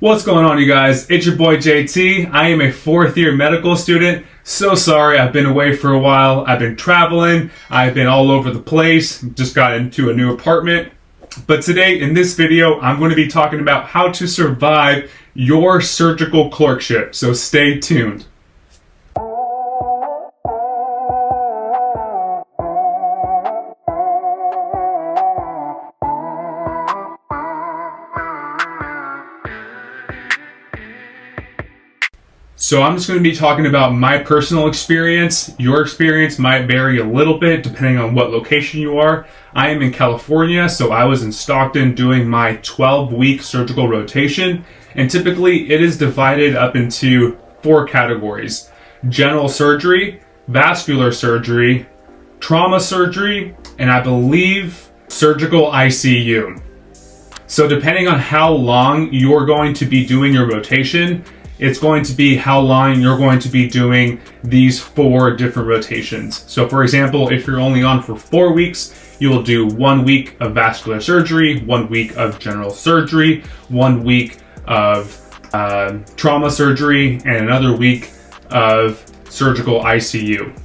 What's going on, you guys? It's your boy JT. I am a fourth year medical student. So sorry I've been away for a while. I've been traveling. I've been all over the place. Just got into a new apartment. But today in this video, I'm going to be talking about how to survive your surgical clerkship. So stay tuned. So I'm just going to be talking about my personal experience. Your experience might vary a little bit depending on what location you are. I am in California, so I was in Stockton doing my 12-week surgical rotation. And typically it is divided up into 4 categories: general surgery, vascular surgery, trauma surgery, and I believe surgical ICU. So depending on how long you're going to be doing your rotation, it's going to be how long you're going to be doing these 4 different rotations. So for example, if you're only on for 4 weeks, you will do 1 week of vascular surgery, 1 week of general surgery, 1 week of trauma surgery, and another week of surgical ICU.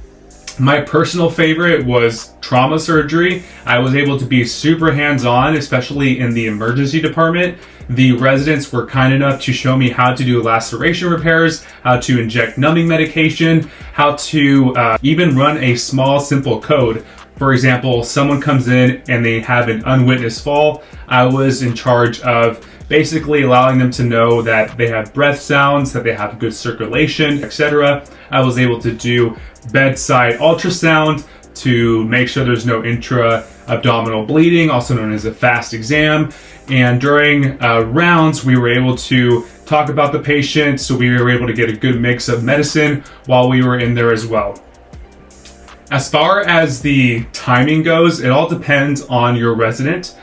My personal favorite was trauma surgery. I was able to be super hands-on, especially in the emergency department. The residents were kind enough to show me how to do laceration repairs, how to inject numbing medication, how to even run a small, simple code. For example, someone comes in and they have an unwitnessed fall. I was in charge of basically allowing them to know that they have breath sounds, that they have good circulation, etc. I was able to do bedside ultrasound to make sure there's no intra-abdominal bleeding, also known as a fast exam. And during rounds, we were able to talk about the patient, so we were able to get a good mix of medicine while we were in there as well. As far as the timing goes, it all depends on your resident.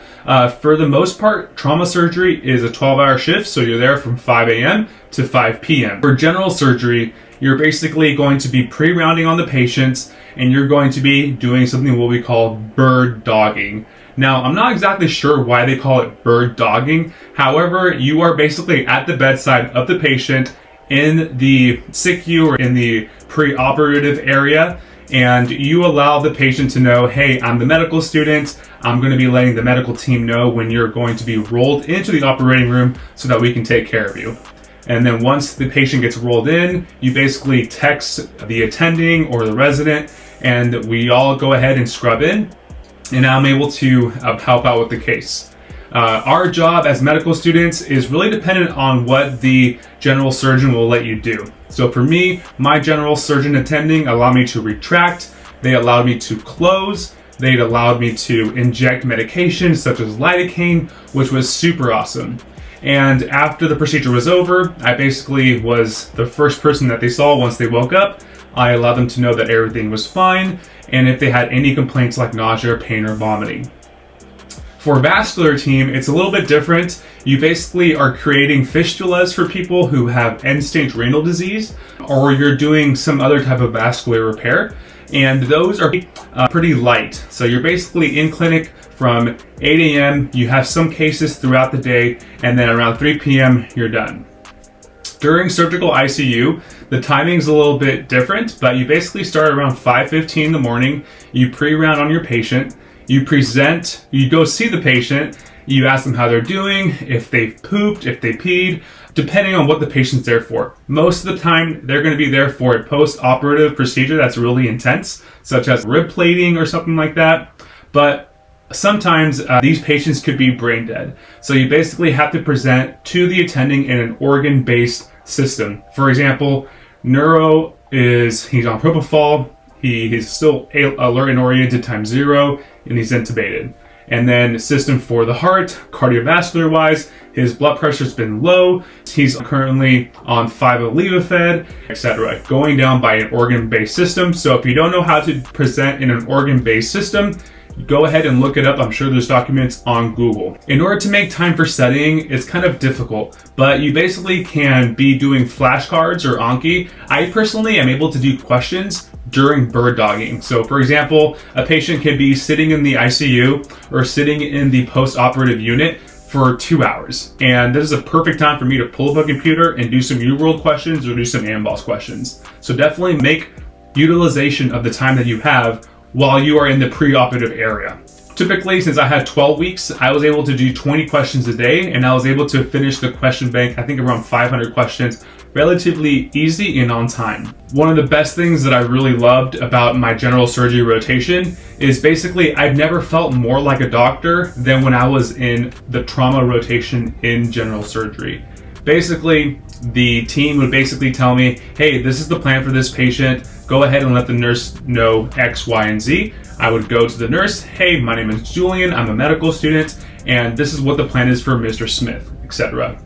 For the most part, trauma surgery is a 12-hour shift, so you're there from 5 a.m. to 5 p.m. For general surgery, you're basically going to be pre-rounding on the patients, and you're going to be doing something what we call bird dogging. Now, I'm not exactly sure why they call it bird dogging. However, you are basically at the bedside of the patient in the SICU or in the pre-operative area, and you allow the patient to know, hey, I'm the medical student. I'm going to be letting the medical team know when you're going to be rolled into the operating room so that we can take care of you. And then once the patient gets rolled in, you basically text the attending or the resident, and we all go ahead and scrub in, and I'm able to help out with the case. Our job as medical students is really dependent on what the general surgeon will let you do. So for me, my general surgeon attending allowed me to retract, they allowed me to close, they allowed me to inject medication such as lidocaine, which was super awesome. And after the procedure was over, I basically was the first person that they saw once they woke up. I allowed them to know that everything was fine, and if they had any complaints like nausea, pain, or vomiting. For vascular team, it's a little bit different. You basically are creating fistulas for people who have end-stage renal disease, or you're doing some other type of vascular repair, and those are pretty light. So you're basically in clinic from 8 a.m., you have some cases throughout the day, and then around 3 p.m. you're done. During surgical ICU, the timing's a little bit different, but you basically start around 5:15 in the morning, you pre-round on your patient, you present, you go see the patient, you ask them how they're doing, if they've pooped, if they peed, depending on what the patient's there for. Most of the time, they're going to be there for a post-operative procedure that's really intense, such as rib plating or something like that. But sometimes these patients could be brain dead. So you basically have to present to the attending in an organ-based system. For example, neuro he's on propofol, he's still alert and oriented times 0, and he's intubated. And then system for the heart, cardiovascular wise, his blood pressure's been low, he's currently on 5-Levophed, etc. Going down by an organ-based system. So if you don't know how to present in an organ-based system, go ahead and look it up. I'm sure there's documents on Google. In order to make time for studying, it's kind of difficult, but you basically can be doing flashcards or Anki. I personally am able to do questions during bird dogging. So for example, a patient could be sitting in the ICU or sitting in the post-operative unit for 2 hours. And this is a perfect time for me to pull up a computer and do some UWorld questions or do some AMBOSS questions. So definitely make utilization of the time that you have while you are in the preoperative area. Typically, since I had 12 weeks, I was able to do 20 questions a day, and I was able to finish the question bank, I think around 500 questions, relatively easy and on time. One of the best things that I really loved about my general surgery rotation is basically I've never felt more like a doctor than when I was in the trauma rotation in general surgery. Basically, the team would basically tell me, hey, this is the plan for this patient. Go ahead and let the nurse know X, Y, and Z. I would go to the nurse, hey, my name is Julian, I'm a medical student, and this is what the plan is for Mr. Smith, etc.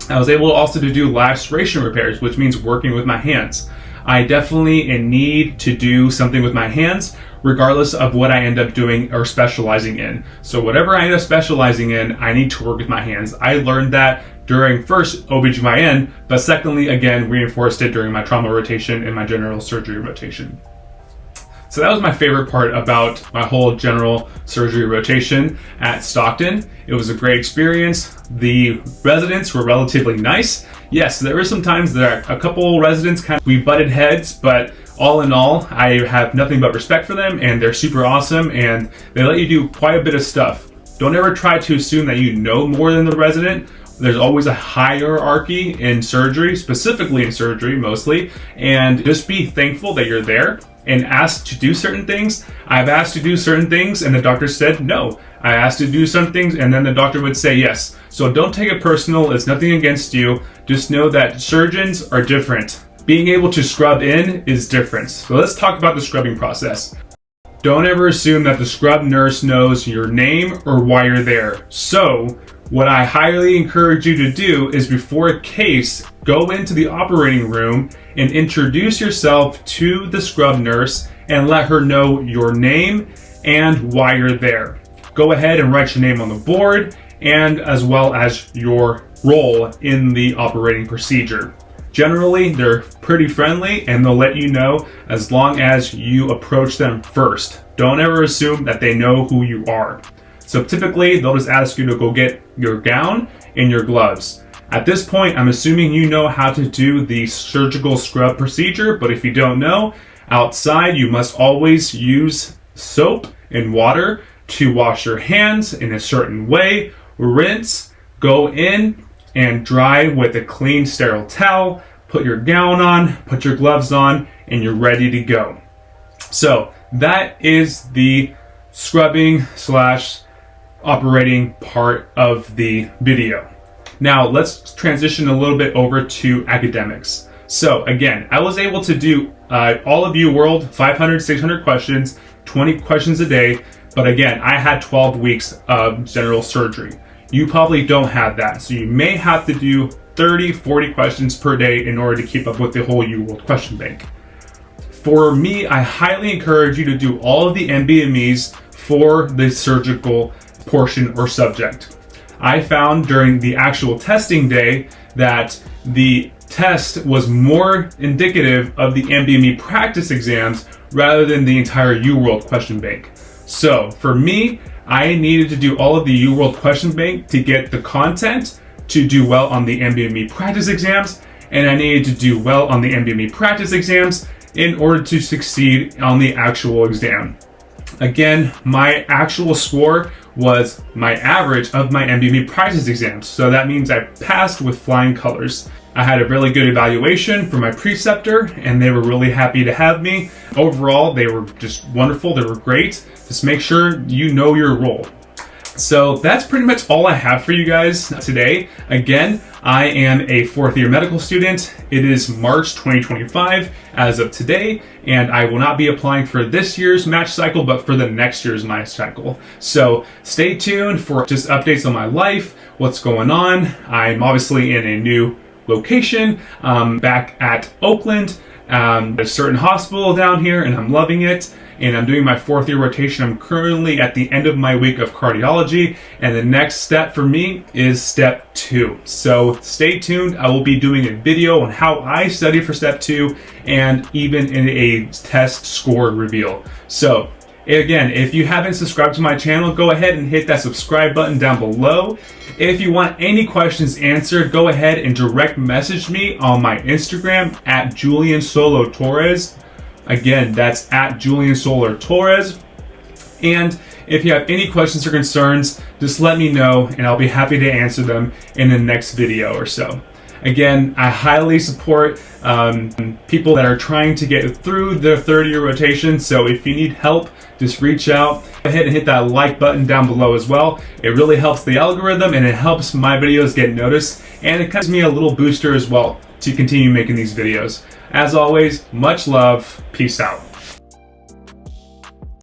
I was able also to do laceration repairs, which means working with my hands. I definitely need to do something with my hands, regardless of what I end up doing or specializing in. So whatever I end up specializing in, I need to work with my hands. I learned that during first OBGYN, but secondly, again, reinforced it during my trauma rotation and my general surgery rotation. So that was my favorite part about my whole general surgery rotation at Stockton. It was a great experience. The residents were relatively nice. Yes, there were some times that a couple residents we butted heads, but all in all, I have nothing but respect for them, and they're super awesome, and they let you do quite a bit of stuff. Don't ever try to assume that you know more than the resident. There's always a hierarchy in surgery, specifically in surgery mostly, and just be thankful that you're there and asked to do certain things. I've asked to do certain things and the doctor said no. I asked to do some things and then the doctor would say yes. So don't take it personal, it's nothing against you. Just know that surgeons are different. Being able to scrub in is different. So let's talk about the scrubbing process. Don't ever assume that the scrub nurse knows your name or why you're there. So what I highly encourage you to do is before a case, go into the operating room and introduce yourself to the scrub nurse and let her know your name and why you're there. Go ahead and write your name on the board and as well as your role in the operating procedure. Generally, they're pretty friendly and they'll let you know as long as you approach them first. Don't ever assume that they know who you are. So typically, they'll just ask you to go get your gown and your gloves. At this point, I'm assuming you know how to do the surgical scrub procedure, but if you don't know, outside you must always use soap and water to wash your hands in a certain way, rinse, go in and dry with a clean, sterile towel, put your gown on, put your gloves on, and you're ready to go. So that is the scrubbing / operating part of the video. Now let's transition a little bit over to academics. So again, I was able to do all of UWorld, 500, 600 questions, 20 questions a day, but again, I had 12 weeks of general surgery. You probably don't have that, so you may have to do 30, 40 questions per day in order to keep up with the whole UWorld question bank. For me, I highly encourage you to do all of the NBMEs for the surgical portion or subject. I found during the actual testing day that the test was more indicative of the NBME practice exams rather than the entire UWorld question bank. So for me, I needed to do all of the UWorld question bank to get the content to do well on the NBME practice exams, and I needed to do well on the NBME practice exams in order to succeed on the actual exam. Again, my actual score was my average of my NBME practice exams. So that means I passed with flying colors. I had a really good evaluation from my preceptor and they were really happy to have me. Overall, they were just wonderful. They were great. Just make sure you know your role. So that's pretty much all I have for you guys today. Again, I am a 4th year medical student. It is March 2025 as of today, and I will not be applying for this year's match cycle, but for the next year's match cycle. So stay tuned for just updates on my life, what's going on. I'm obviously in a new location, back at Oakland, a certain hospital down here, and I'm loving it. And I'm doing my 4th year rotation. I'm currently at the end of my week of cardiology, and the next step for me is step 2. So stay tuned. I will be doing a video on how I study for step 2 and even in a test score reveal. So Again, if you haven't subscribed to my channel, go ahead and hit that subscribe button down below. If you want any questions answered, go ahead and direct message me on my Instagram at Julian Solo Torres. Again, that's at Julian Solar Torres. And if you have any questions or concerns, just let me know and I'll be happy to answer them in the next video or so. Again, I highly support people that are trying to get through their third-year rotation, so if you need help, just reach out. Go ahead and hit that like button down below as well. It really helps the algorithm and it helps my videos get noticed, and it gives me a little booster as well to continue making these videos. As always, much love. Peace out.